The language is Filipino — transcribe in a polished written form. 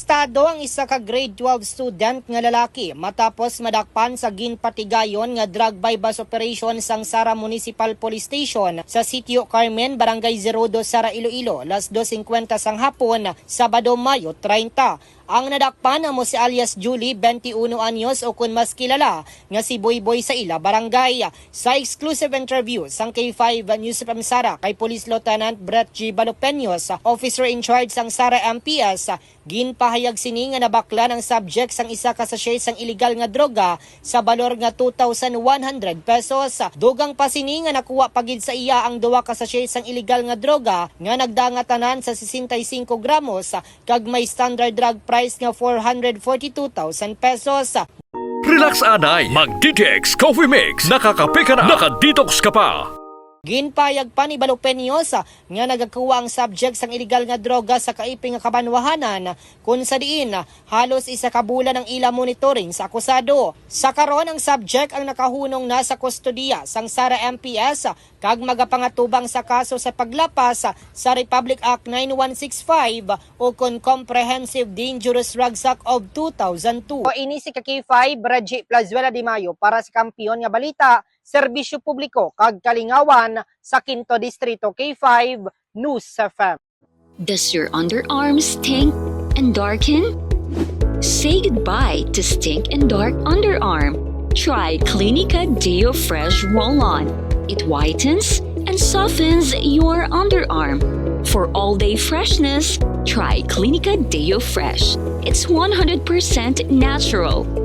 Arestado ang isa ka grade 12 student nga lalaki matapos madakpan sa ginpatigayon nga drug bypass operation sang Sara Municipal Police Station sa Sitio Carmen, Barangay 02, Sara, Iloilo, alas 2:50 sang hapon, Sabado, Mayo 30. Ang nadakpan amo si alias Julie, 21 anyos o kun mas kilala nga si Boyboy sa ila barangay. Sa exclusive interview sang K5 News FM Sara kay Police Lieutenant Brett G. Balopeños, officer in charge sang Sara MPS, ginpahayag sini nga nabakla ng subject sang isa ka sachet sang illegal nga droga sa balor nga 2,100 pesos. Dugang pa sini nga nakuha pagid sa iya ang duwa ka sachet sang illegal nga droga nga nagdangatanan sa 65 gramos kag may standard drug price nga 442,000 pesos. Relax anay, mag-DTX Coffee Mix. Nakakape ka na, nakadetox ka pa. Ginpayag pa ni Balopeños nga nagakuha ang subject sang illegal nga droga sa kaiping nga kabanwahanan kung sa diin halos isa ka bulan ang ila monitoring sa akusado. Sa karon ang subject ang nakahunong na sa kustodiya sang Sara MPS kag magapangatubang sa kaso sa paglapas sa Republic Act 9165 o kon Comprehensive Dangerous Drugs Act of 2002. Ini si K5 Raji Plazuela de Mayo para sa Kampiyon nga Balita, Serbisyo Publiko kag Kalingawan sa Quinto Distrito. K5 News FM. Does your underarms stink and darken? Say goodbye to stink and dark underarm. Try Clinica Deo Fresh Roll-On. It whitens and softens your underarm. For all-day freshness, try Clinica Deo Fresh. It's 100% natural.